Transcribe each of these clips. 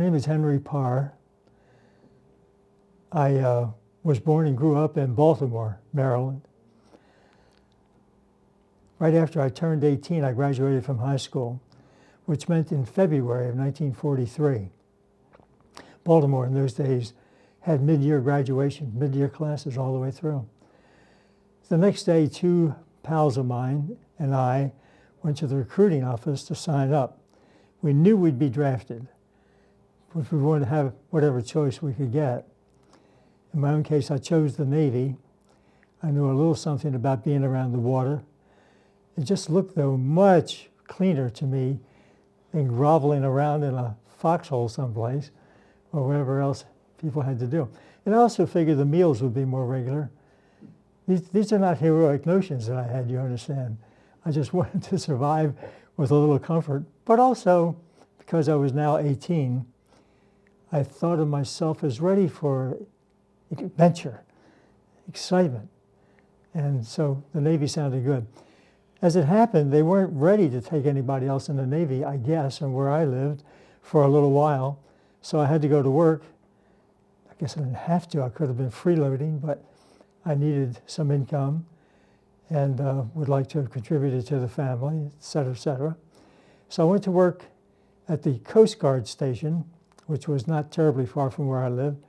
name is Henry Parr. I was born and grew up in Baltimore, Maryland. Right after I turned 18, I graduated from high school, which meant in February of 1943. Baltimore in those days had mid-year graduation, mid-year classes all the way through. The next day, two pals of mine and I went to the recruiting office to sign up. We knew we'd be drafted, but we wanted to have whatever choice we could get. In my own case, I chose the Navy. I knew a little something about being around the water. It just looked, though, much cleaner to me than groveling around in a foxhole someplace or whatever else people had to do. And I also figured the meals would be more regular. These are not heroic notions that I had, you understand. I just wanted to survive with a little comfort. But also, because I was now 18, I thought of myself as ready for adventure, excitement. And so the Navy sounded good. As it happened, they weren't ready to take anybody else in the Navy, I guess, and where I lived for a little while. So I had to go to work. I guess I didn't have to. I could have been freeloading, but I needed some income and would like to have contributed to the family, et cetera, et cetera. So I went to work at the Coast Guard station, which was not terribly far from where I lived,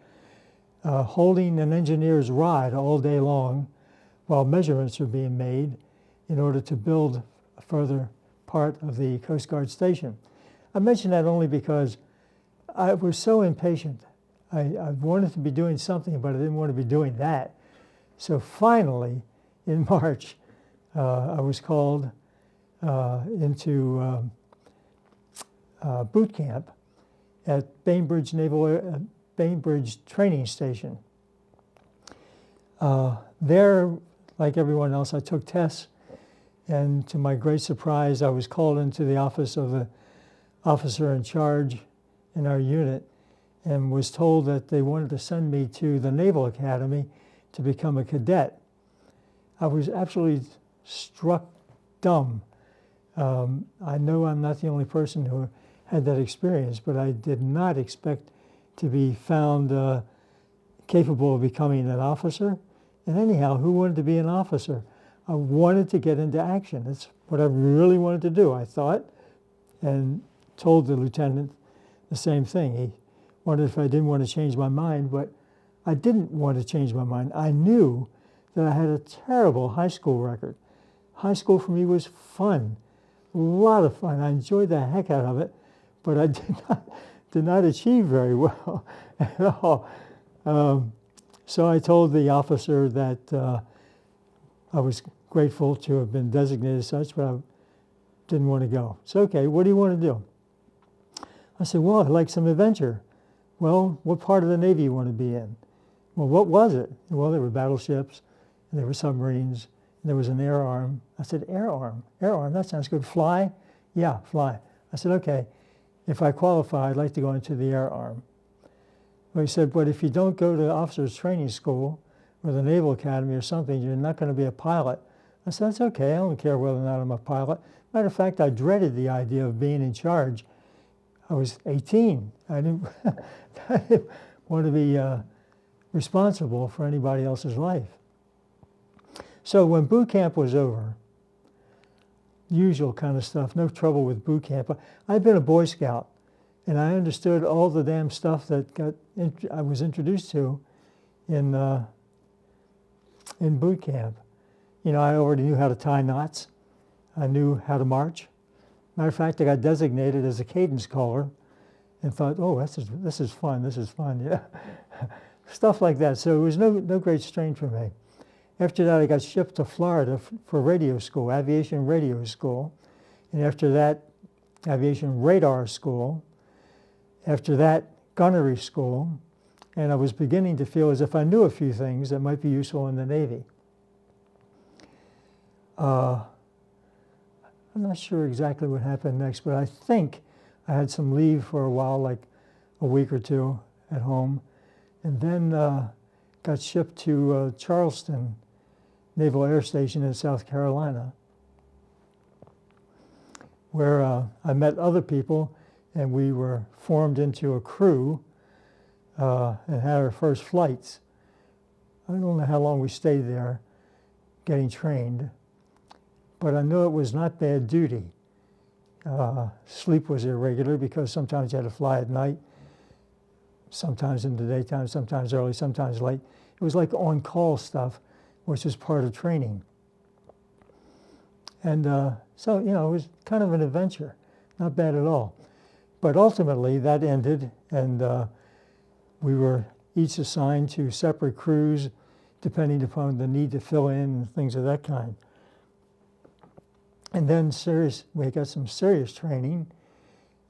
holding an engineer's rod all day long while measurements were being made in order to build a further part of the Coast Guard station. I mention that only because I was so impatient. I wanted to be doing something, but I didn't want to be doing that. So finally, in March, I was called into boot camp at Bainbridge Training Station. There, like everyone else, I took tests, and to my great surprise, I was called into the office of the officer in charge in our unit and was told that they wanted to send me to the Naval Academy to become a cadet. I was absolutely struck dumb. I know I'm not the only person who had that experience, but I did not expect to be found capable of becoming an officer. And anyhow, who wanted to be an officer? I wanted to get into action. That's what I really wanted to do, I thought, and told the lieutenant the same thing. He wondered if I didn't want to change my mind, but I didn't want to change my mind. I knew that I had a terrible high school record. High school for me was fun, a lot of fun. I enjoyed the heck out of it, but I did not achieve very well at all. So I told the officer that I was grateful to have been designated as such, but I didn't want to go. So, okay, what do you want to do? I said, well, I'd like some adventure. Well, what part of the Navy you want to be in? Well, what was it? Well, there were battleships, and there were submarines, and there was an air arm. I said, air arm, that sounds good. Fly? Yeah, fly. I said, okay, if I qualify, I'd like to go into the air arm. Well, he said, but if you don't go to officers training school or the Naval Academy or something, you're not going to be a pilot. I said, that's okay, I don't care whether or not I'm a pilot. Matter of fact, I dreaded the idea of being in charge. I was 18. I didn't want to be responsible for anybody else's life. So when boot camp was over, usual kind of stuff, no trouble with boot camp. I'd been a Boy Scout, and I understood all the damn stuff that I was introduced to in boot camp. You know, I already knew how to tie knots. I knew how to march. Matter of fact, I got designated as a cadence caller and thought, oh, this is fun, yeah. Stuff like that. So it was no great strain for me. After that, I got shipped to Florida for radio school, aviation radio school. And after that, aviation radar school. After that, gunnery school. And I was beginning to feel as if I knew a few things that might be useful in the Navy. I'm not sure exactly what happened next, but I think I had some leave for a while, like a week or two at home, and then got shipped to Charleston Naval Air Station in South Carolina, where I met other people and we were formed into a crew and had our first flights. I don't know how long we stayed there getting trained, but I knew it was not bad duty. Sleep was irregular because sometimes you had to fly at night, sometimes in the daytime, sometimes early, sometimes late. It was like on-call stuff, which was part of training. And so, it was kind of an adventure, not bad at all. But ultimately, that ended, and we were each assigned to separate crews, depending upon the need to fill in and things of that kind. And then we got some serious training,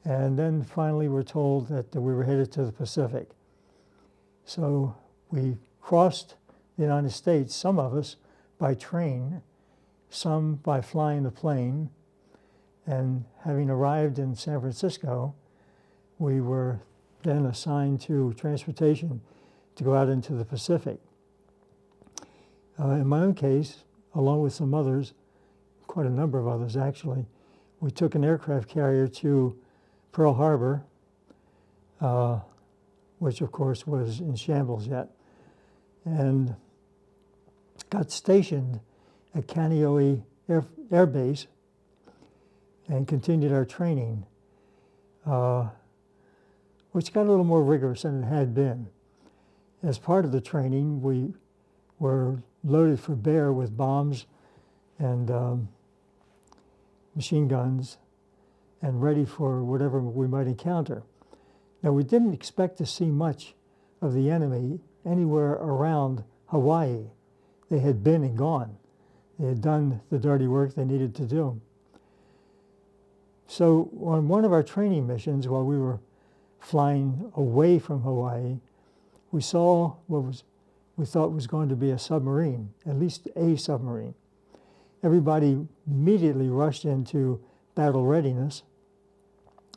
and then finally we're told that we were headed to the Pacific. So we crossed the United States, some of us by train, some by flying the plane, and having arrived in San Francisco, we were then assigned to transportation to go out into the Pacific. In my own case, along with some others, quite a number of others actually, we took an aircraft carrier to Pearl Harbor, which of course was in shambles yet, and got stationed at Kaneohe Air Base and continued our training, which got a little more rigorous than it had been. As part of the training, we were loaded for bear with bombs and machine guns and ready for whatever we might encounter. Now, we didn't expect to see much of the enemy anywhere around Hawaii. They had been and gone. They had done the dirty work they needed to do. So on one of our training missions, while we were flying away from Hawaii, we saw what we thought was going to be a submarine, at least a submarine. Everybody immediately rushed into battle readiness.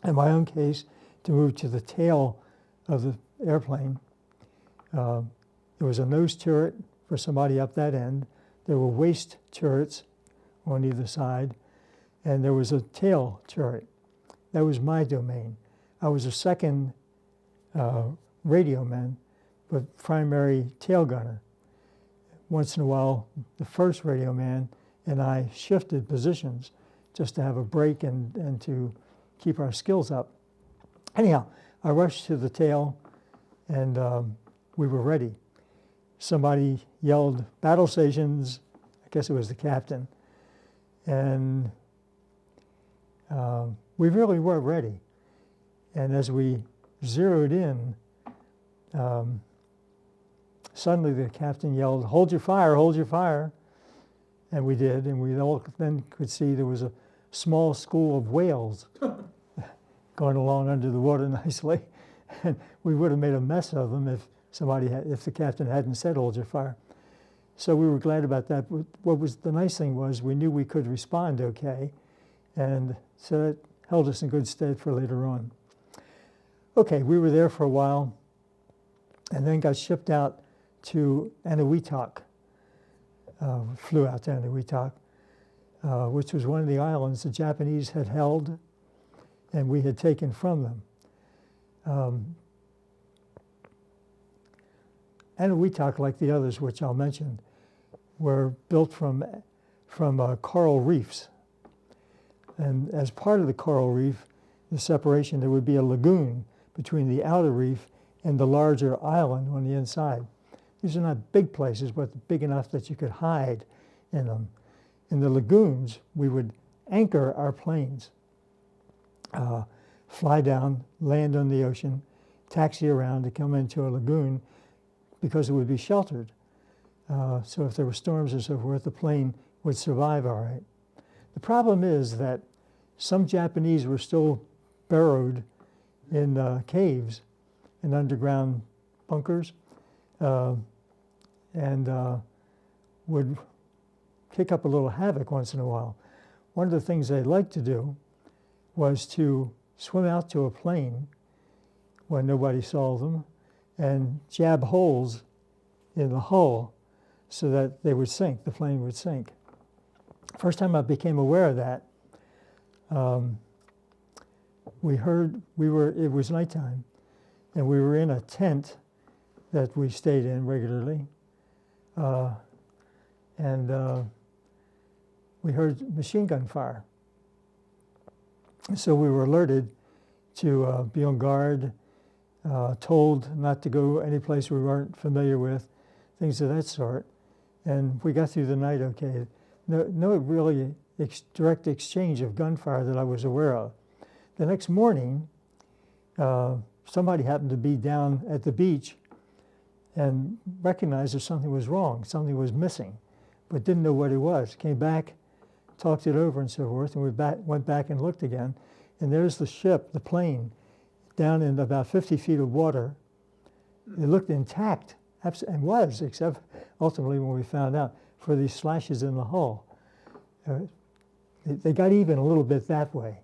In my own case, to move to the tail of the airplane. There was a nose turret for somebody up that end. There were waist turrets on either side, and there was a tail turret. That was my domain. I was a second radio man, but primary tail gunner. Once in a while, the first radio man and I shifted positions just to have a break and to keep our skills up. Anyhow, I rushed to the tail, and we were ready. Somebody yelled, "Battle stations." I guess it was the captain. And we really were ready. And as we zeroed in, suddenly the captain yelled, "Hold your fire, hold your fire." And we did, and we all then could see there was a small school of whales going along under the water nicely. And we would have made a mess of them if the captain hadn't said, "Hold your fire." So we were glad about that. What was the nice thing was we knew we could respond okay, and so it held us in good stead for later on. Okay, we were there for a while, and then got shipped out to Eniwetok. Flew out to Eniwetok, which was one of the islands the Japanese had held and we had taken from them. Eniwetok, like the others, which I'll mention, were built from coral reefs. And as part of the coral reef, the separation, there would be a lagoon between the outer reef and the larger island on the inside. These are not big places, but big enough that you could hide in them. In the lagoons, we would anchor our planes, fly down, land on the ocean, taxi around to come into a lagoon because it would be sheltered. So if there were storms and so forth, the plane would survive all right. The problem is that some Japanese were still burrowed in caves and underground bunkers. And would kick up a little havoc once in a while. One of the things they liked to do was to swim out to a plane when nobody saw them and jab holes in the hull so that they would sink, the plane would sink. First time I became aware of that, it was nighttime, and we were in a tent that we stayed in regularly. And we heard machine gun fire. So we were alerted to be on guard, told not to go any place we weren't familiar with, things of that sort. And we got through the night okay. No really direct exchange of gunfire that I was aware of. The next morning, somebody happened to be down at the beach and recognized that something was wrong, something was missing, but didn't know what it was. Came back, talked it over and so forth, and we went back and looked again. And there's the ship, the plane, down in about 50 feet of water. It looked intact, and was, except ultimately when we found out, for these slashes in the hull. They got even a little bit that way.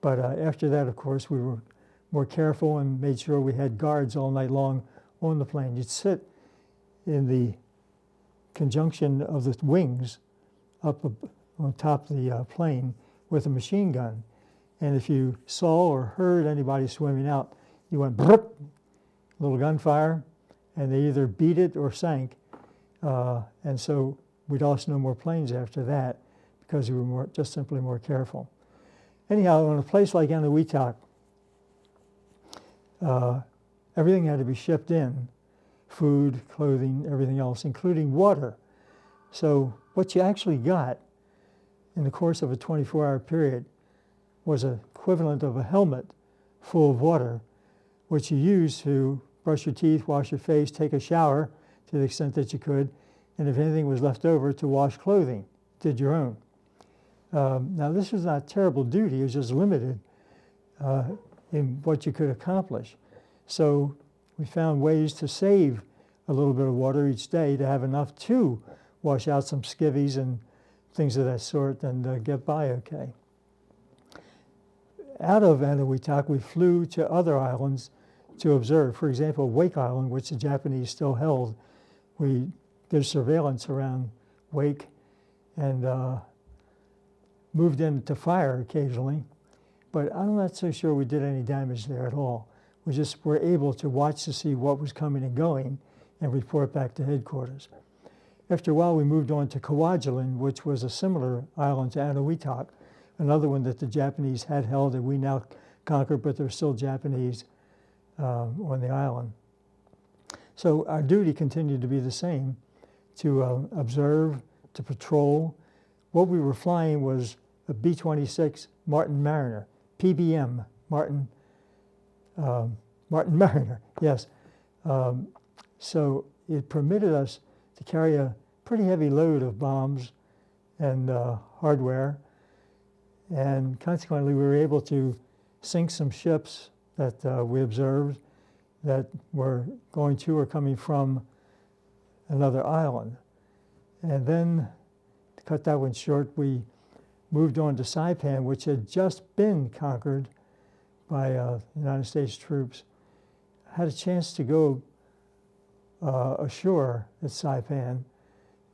But after that, of course, we were more careful and made sure we had guards all night long on the plane. You'd sit in the conjunction of the wings up on top of the plane with a machine gun. And if you saw or heard anybody swimming out, you went brrrp, little gunfire, and they either beat it or sank. And so we lost no more planes after that because we were just simply more careful. Anyhow, in a place like Eniwetok, everything had to be shipped in, food, clothing, everything else, including water. So what you actually got in the course of a 24-hour period was equivalent of a helmet full of water, which you used to brush your teeth, wash your face, take a shower to the extent that you could, and if anything was left over, to wash clothing, did your own. Now, this was not terrible duty. It was just limited in what you could accomplish. So we found ways to save a little bit of water each day to have enough to wash out some skivvies and things of that sort and get by okay. Out of Eniwetok, we flew to other islands to observe. For example, Wake Island, which the Japanese still held. We did surveillance around Wake and moved in to fire occasionally, but I'm not so sure we did any damage there at all. We just were able to watch to see what was coming and going and report back to headquarters. After a while, we moved on to Kwajalein, which was a similar island to Eniwetok, another one that the Japanese had held and we now conquered, but there's still Japanese on the island. So our duty continued to be the same, to observe, to patrol. What we were flying was a B-26 Martin Mariner, PBM, Martin Mariner, yes. So it permitted us to carry a pretty heavy load of bombs and hardware, and consequently we were able to sink some ships that we observed that were going to or coming from another island. And then, to cut that one short, we moved on to Saipan, which had just been conquered by United States troops. Had a chance to go ashore at Saipan.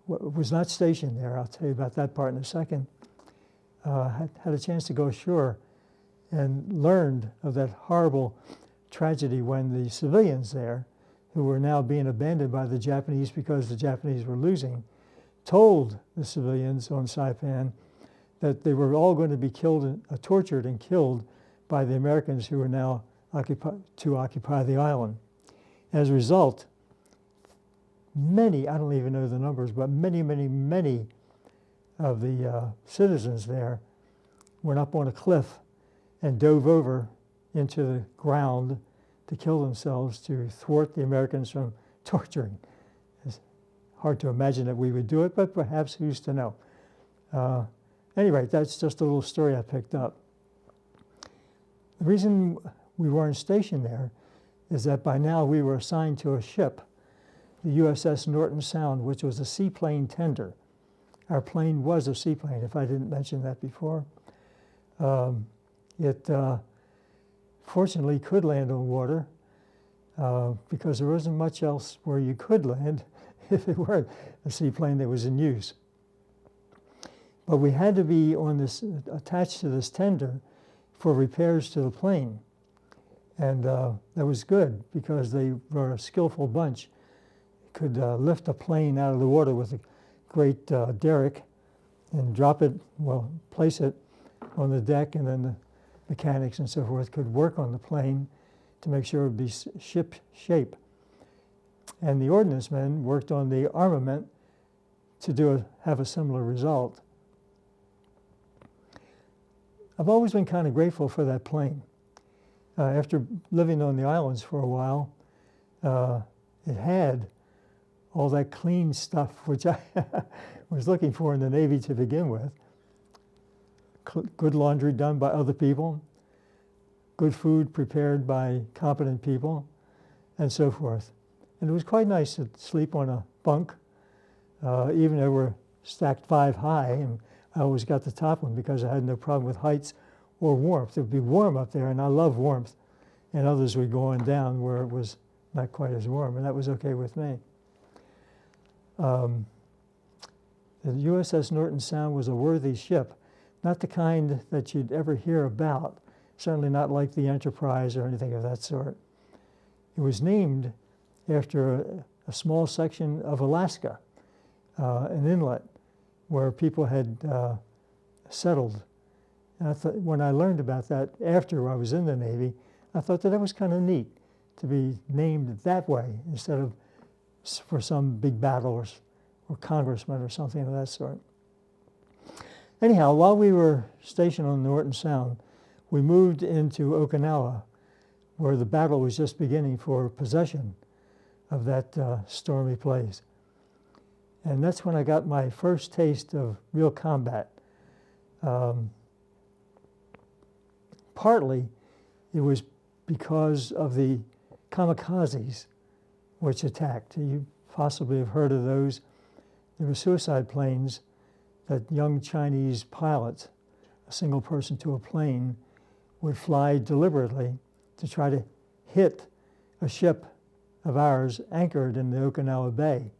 Was not stationed there. I'll tell you about that part in a second. Had a chance to go ashore and learned of that horrible tragedy when the civilians there, who were now being abandoned by the Japanese because the Japanese were losing, told the civilians on Saipan that they were all going to be killed, tortured and killed by the Americans who were now to occupy the island. As a result, many, I don't even know the numbers, but many of the citizens there went up on a cliff and dove over into the ground to kill themselves to thwart the Americans from torturing. It's hard to imagine that we would do it, but perhaps who's to know? Anyway, that's just a little story I picked up. The reason we weren't stationed there is that by now we were assigned to a ship, the USS Norton Sound, which was a seaplane tender. Our plane was a seaplane, if I didn't mention that before. It fortunately could land on water because there wasn't much else where you could land if it weren't a seaplane that was in use. But we had to be on this, attached to this tender for repairs to the plane. And that was good because they were a skillful bunch. Could lift a plane out of the water with a great derrick and drop it, place it on the deck, and then the mechanics and so forth could work on the plane to make sure it would be ship shape. And the ordnance men worked on the armament to have a similar result. I've always been kind of grateful for that plane. After living on the islands for a while, it had all that clean stuff which I was looking for in the Navy to begin with. Good laundry done by other people, good food prepared by competent people, and so forth. And it was quite nice to sleep on a bunk, even though we're stacked 5 high, and I always got the top one because I had no problem with heights or warmth. It would be warm up there, and I love warmth, and others would go on down where it was not quite as warm, and that was okay with me. The USS Norton Sound was a worthy ship, not the kind that you'd ever hear about, certainly not like the Enterprise or anything of that sort. It was named after a small section of Alaska, an inlet where people had settled. And I thought, when I learned about that after I was in the Navy, I thought that was kind of neat to be named that way instead of for some big battle or congressman or something of that sort. Anyhow, while we were stationed on Norton Sound, we moved into Okinawa, where the battle was just beginning for possession of that stormy place. And that's when I got my first taste of real combat. Partly, it was because of the kamikazes which attacked. You possibly have heard of those. They were suicide planes that young Chinese pilots, a single person to a plane, would fly deliberately to try to hit a ship of ours anchored in the Okinawa Bay.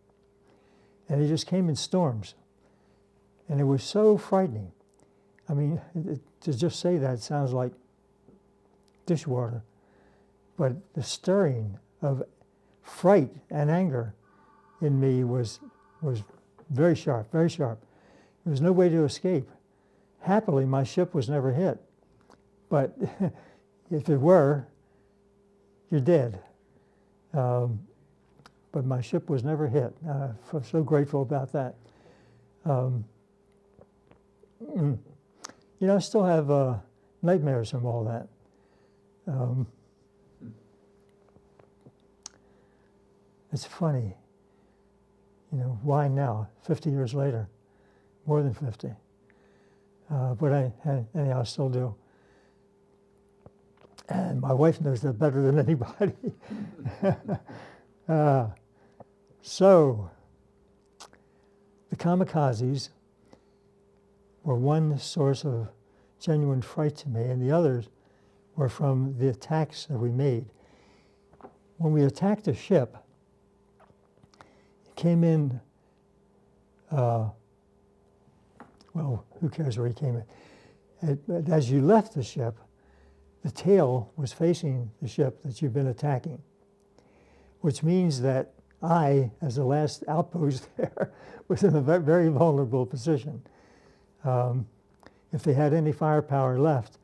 And they just came in storms. And it was so frightening. I mean, to just say that sounds like dishwater. But the stirring of fright and anger in me was very sharp, very sharp. There was no way to escape. Happily, my ship was never hit. But if it were, you're dead. But my ship was never hit. I'm so grateful about that. I still have nightmares from all that. It's funny, why now, 50 years later, more than 50. But anyhow, I still do. And my wife knows that better than anybody. So, the kamikazes were one source of genuine fright to me, and the others were from the attacks that we made. When we attacked a ship, it came in, who cares where he came in? As you left the ship, the tail was facing the ship that you've been attacking, which means that I, as the last outpost there, was in a very vulnerable position. If they had any firepower left,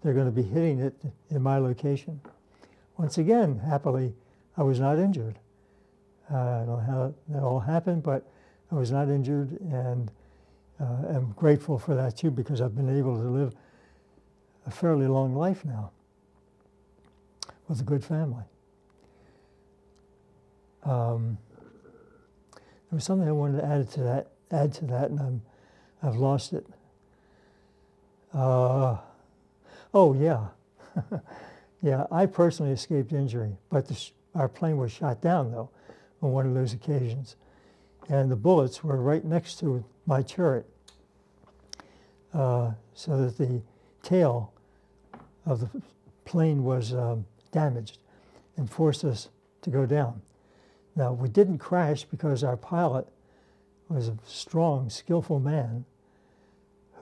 they're going to be hitting it in my location. Once again, happily, I was not injured. I don't know how that all happened, but I was not injured, and I'm grateful for that too, because I've been able to live a fairly long life now with a good family. There was something I wanted to add to that, and I've lost it. Yeah. Yeah, I personally escaped injury, but our plane was shot down, though, on one of those occasions. And the bullets were right next to my turret, so that the tail of the plane was damaged and forced us to go down. Now, we didn't crash because our pilot was a strong, skillful man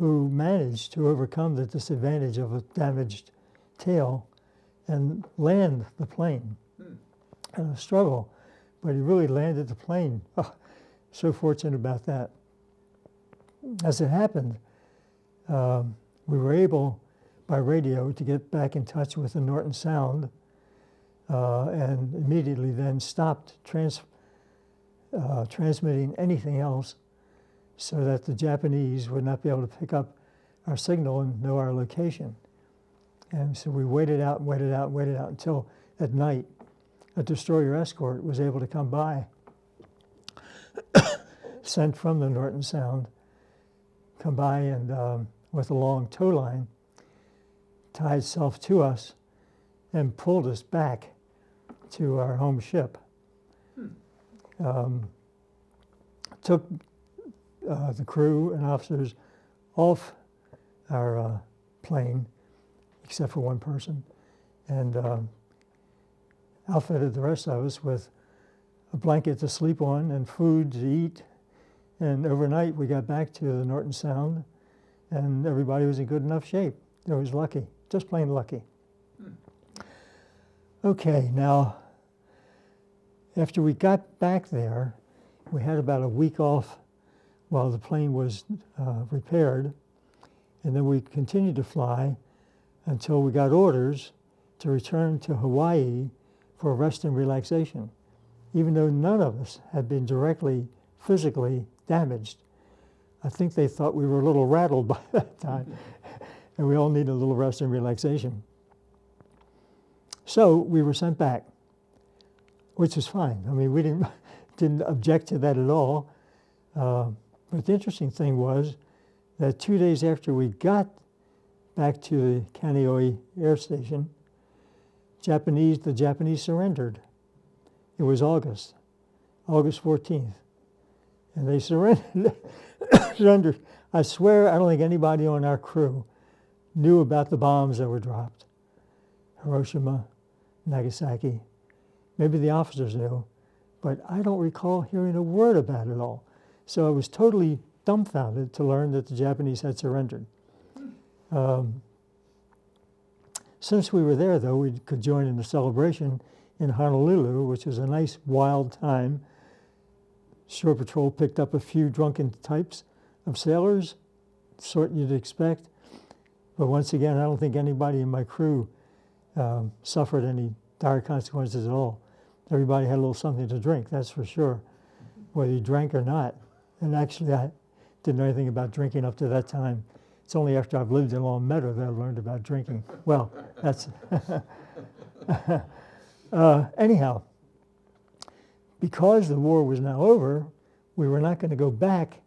who managed to overcome the disadvantage of a damaged tail and land the plane. And a struggle, but he really landed the plane. Oh, so fortunate about that. As it happened, we were able, by radio, to get back in touch with the Norton Sound, and immediately then stopped transmitting anything else so that the Japanese would not be able to pick up our signal and know our location. And so we waited out until at night a destroyer escort was able to come by, sent from the Norton Sound, come by and with a long tow line, tied itself to us and pulled us back to our home ship. Took the crew and officers off our plane, except for one person, and outfitted the rest of us with a blanket to sleep on and food to eat. And overnight we got back to the Norton Sound, and everybody was in good enough shape. It was lucky, just plain lucky. Okay, now, after we got back there, we had about a week off while the plane was repaired, and then we continued to fly until we got orders to return to Hawaii for rest and relaxation, even though none of us had been directly physically damaged. I think they thought we were a little rattled by that time, and we all needed a little rest and relaxation. So we were sent back, which was fine. I mean, we didn't object to that at all. But the interesting thing was that 2 days after we got back to the Kaneohe Air Station, the Japanese surrendered. It was August 14th. And they surrendered. I swear, I don't think anybody on our crew knew about the bombs that were dropped. Hiroshima, Nagasaki. Maybe the officers knew, but I don't recall hearing a word about it all. So I was totally dumbfounded to learn that the Japanese had surrendered. Since we were there, though, we could join in the celebration in Honolulu, which was a nice, wild time. Shore Patrol picked up a few drunken types of sailors, sort you'd expect. But once again, I don't think anybody in my crew suffered any dire consequences at all. Everybody had a little something to drink, that's for sure, whether you drank or not. And actually, I didn't know anything about drinking up to that time. It's only after I've lived in Long Meadow that I've learned about drinking. Well, that's... anyhow, because the war was now over, we were not going to go back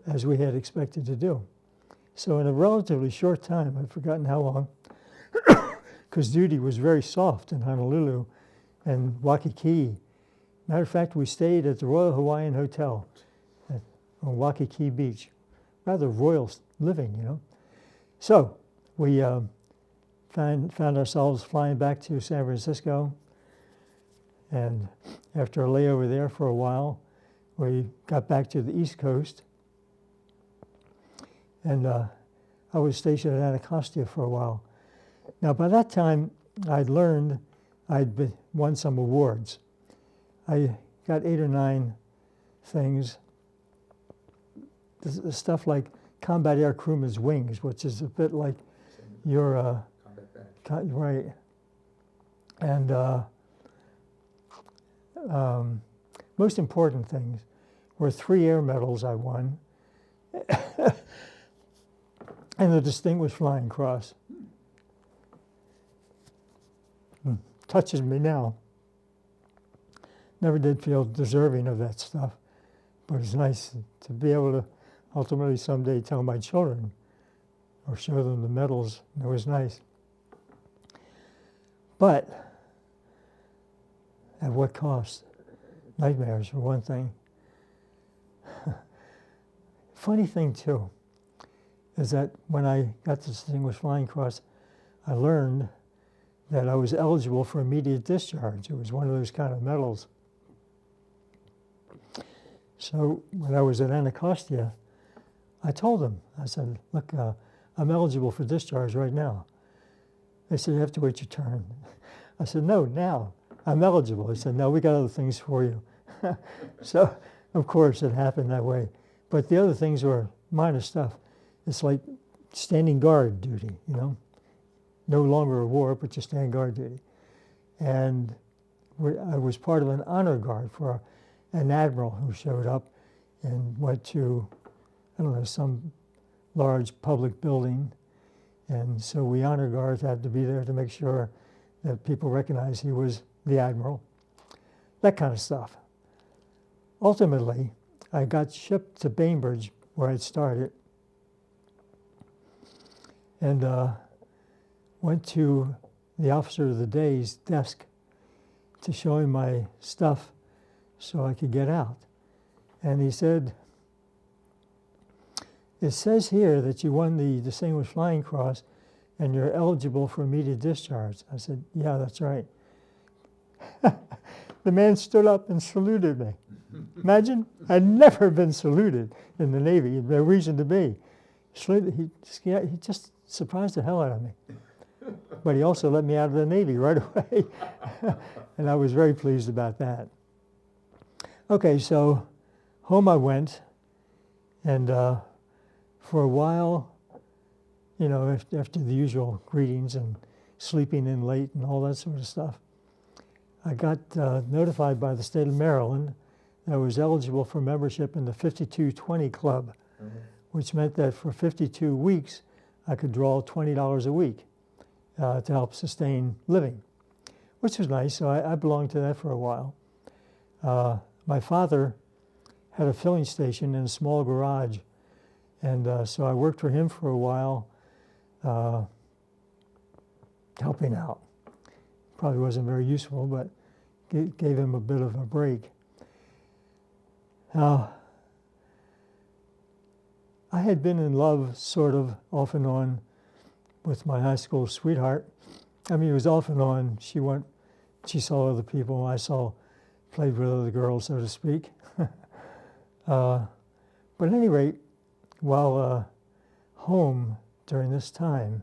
as we had expected to do. So in a relatively short time, I've forgotten how long, because duty was very soft in Honolulu and Waikiki. Matter of fact, we stayed at the Royal Hawaiian Hotel on Waikiki Beach. Rather royal living, you know. So we found ourselves flying back to San Francisco, and after a layover there for a while, we got back to the East Coast, and I was stationed at Anacostia for a while. Now, by that time, I'd won some awards. I got 8 or 9 things. The stuff like Combat Air Crewman's Wings, which is a bit like your combat badge. Right. And most important things were 3 air medals I won, and the Distinguished Flying Cross. Touches me now. Never did feel deserving of that stuff, but it's nice to be able to ultimately someday tell my children or show them the medals. It was nice. But at what cost? Nightmares, for one thing. Funny thing, too, is that when I got the Distinguished Flying Cross, I learned that I was eligible for immediate discharge. It was one of those kind of medals. So when I was at Anacostia, I told them, I said, look, I'm eligible for discharge right now. They said, you have to wait your turn. I said, no, now. I'm eligible. He said, no, we got other things for you. So, of course, it happened that way. But the other things were minor stuff. It's like standing guard duty, you know. No longer a war, but just standing guard duty. And I was part of an honor guard for an admiral who showed up and went to, I don't know, some large public building. And so we honor guards had to be there to make sure that people recognize he was the admiral. That kind of stuff. Ultimately, I got shipped to Bainbridge, where I'd started, and went to the officer of the day's desk to show him my stuff so I could get out. And he said, it says here that you won the Distinguished Flying Cross and you're eligible for immediate discharge. I said, yeah, that's right. The man stood up and saluted me. Imagine, I'd never been saluted in the Navy, no reason to be. He just surprised the hell out of me. But he also let me out of the Navy right away. And I was very pleased about that. Okay, so home I went, and for a while, you know, after the usual greetings and sleeping in late and all that sort of stuff, I got notified by the state of Maryland that I was eligible for membership in the 5220 Club, which meant that for 52 weeks, I could draw $20 a week to help sustain living, which was nice. So I belonged to that for a while. My father had a filling station in a small garage, and so I worked for him for a while, helping out. Probably wasn't very useful, but gave him a bit of a break. I had been in love, sort of, off and on, with my high school sweetheart. I mean, it was off and on. She saw other people. I played with other girls, so to speak. But at any rate, while home during this time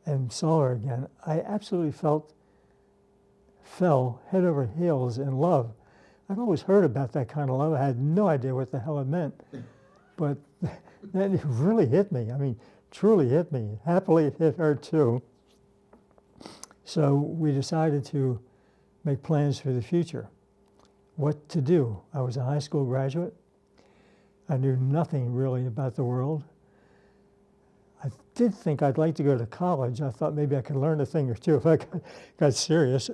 and saw her again, I absolutely fell head over heels in love. I'd always heard about that kind of love. I had no idea what the hell it meant. But then it really hit me. I mean, truly hit me. Happily, it hit her too. So we decided to make plans for the future. What to do? I was a high school graduate. I knew nothing really about the world. I did think I'd like to go to college. I thought maybe I could learn a thing or two if I got serious.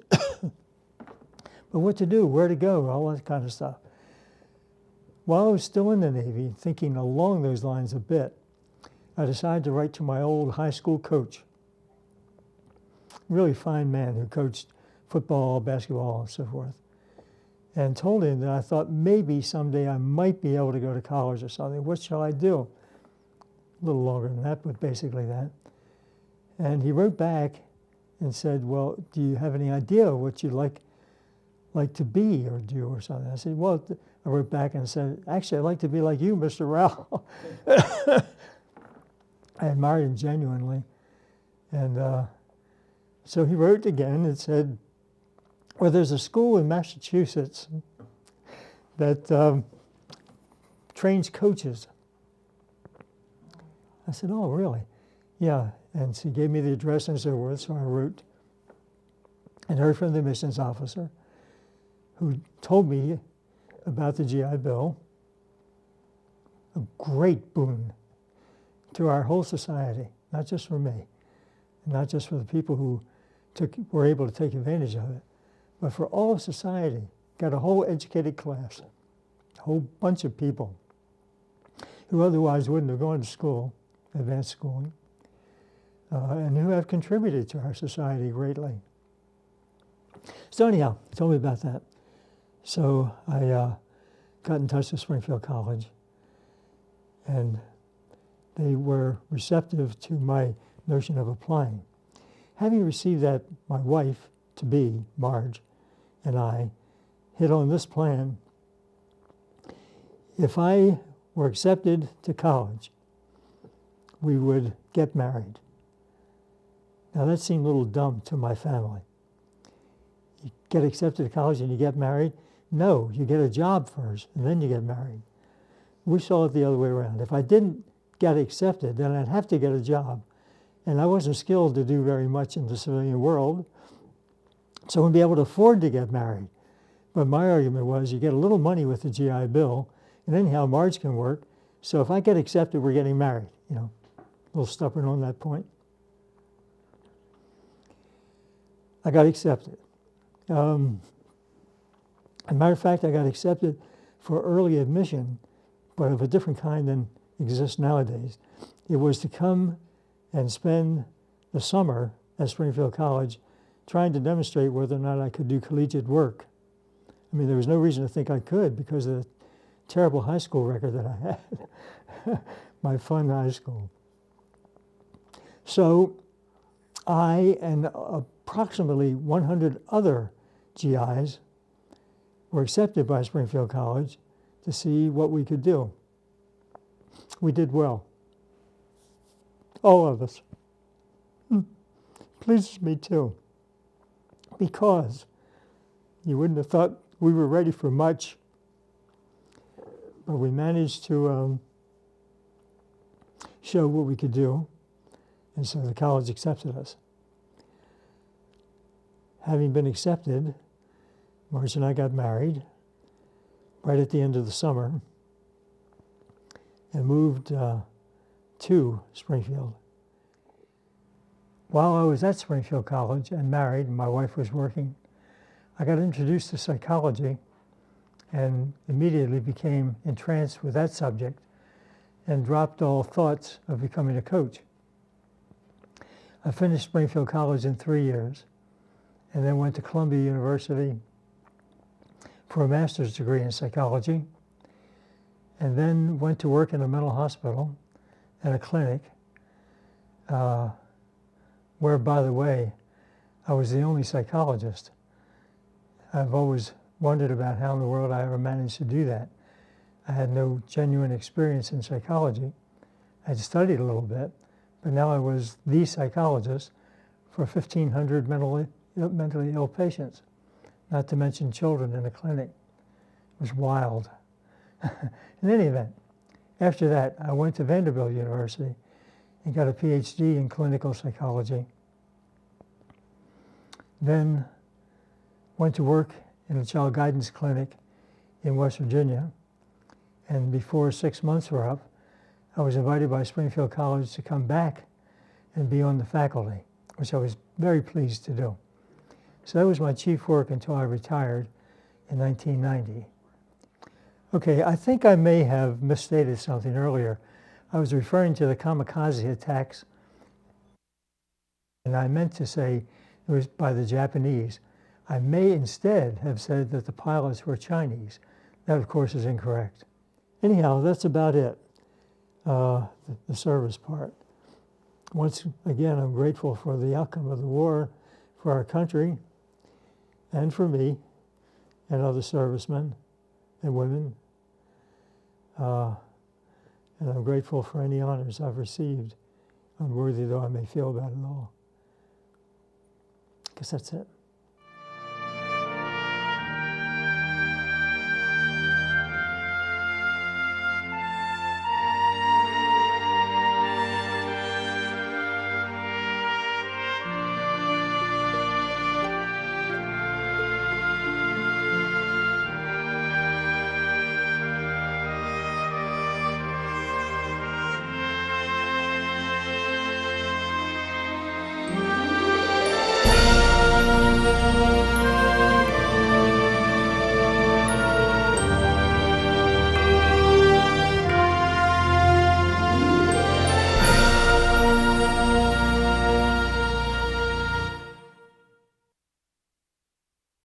But what to do, where to go, all that kind of stuff. While I was still in the Navy, thinking along those lines a bit, I decided to write to my old high school coach, really fine man who coached football, basketball, and so forth, and told him that I thought maybe someday I might be able to go to college or something. What shall I do? A little longer than that, but basically that. And he wrote back and said, well, do you have any idea what you'd like to be or do or something? I said, well, I wrote back and said, actually, I'd like to be like you, Mr. Rowell. I admired him genuinely. And so he wrote again and said, well, there's a school in Massachusetts that trains coaches. I said, oh, really? Yeah. And she gave me the address and so forth, so I wrote and heard from the admissions officer, who told me about the GI Bill, a great boon to our whole society, not just for me, not just for the people who were able to take advantage of it, but for all of society. Got a whole educated class, a whole bunch of people who otherwise wouldn't have gone to school, advanced schooling, and who have contributed to our society greatly. So anyhow, he told me about that. So I got in touch with Springfield College, and they were receptive to my notion of applying. Having received that, my wife-to-be, Marge, and I hit on this plan. If I were accepted to college, we would get married. Now that seemed a little dumb to my family. You get accepted to college and you get married? No, you get a job first and then you get married. We saw it the other way around. If I didn't get accepted, then I'd have to get a job. And I wasn't skilled to do very much in the civilian world, so I wouldn't be able to afford to get married. But my argument was you get a little money with the GI Bill, and anyhow, Marge can work. So if I get accepted, we're getting married. You know, a little stubborn on that point. I got accepted. As a matter of fact, I got accepted for early admission, but of a different kind than exists nowadays. It was to come and spend the summer at Springfield College trying to demonstrate whether or not I could do collegiate work. I mean, there was no reason to think I could because of the terrible high school record that I had, my fun high school. So I and approximately 100 other GIs were accepted by Springfield College to see what we could do. We did well. All of us. Pleases me too, because you wouldn't have thought we were ready for much, but we managed to show what we could do, and so the college accepted us. Having been accepted, Marge and I got married right at the end of the summer and moved to Springfield. While I was at Springfield College and married, and my wife was working, I got introduced to psychology and immediately became entranced with that subject and dropped all thoughts of becoming a coach. I finished Springfield College in 3 years and then went to Columbia University for a master's degree in psychology, and then went to work in a mental hospital at a clinic where, by the way, I was the only psychologist. I've always wondered about how in the world I ever managed to do that. I had no genuine experience in psychology. I'd studied a little bit, but now I was the psychologist for 1,500 mentally ill patients, not to mention children in a clinic. It was wild. In any event, after that, I went to Vanderbilt University and got a PhD in clinical psychology. Then went to work in a child guidance clinic in West Virginia. And before 6 months were up, I was invited by Springfield College to come back and be on the faculty, which I was very pleased to do. So that was my chief work until I retired in 1990. Okay, I think I may have misstated something earlier. I was referring to the kamikaze attacks, and I meant to say it was by the Japanese. I may instead have said that the pilots were Chinese. That, of course, is incorrect. Anyhow, that's about it, the service part. Once again, I'm grateful for the outcome of the war for our country and for me and other servicemen and women. And I'm grateful for any honors I've received, unworthy though I may feel about it all. I guess that's it.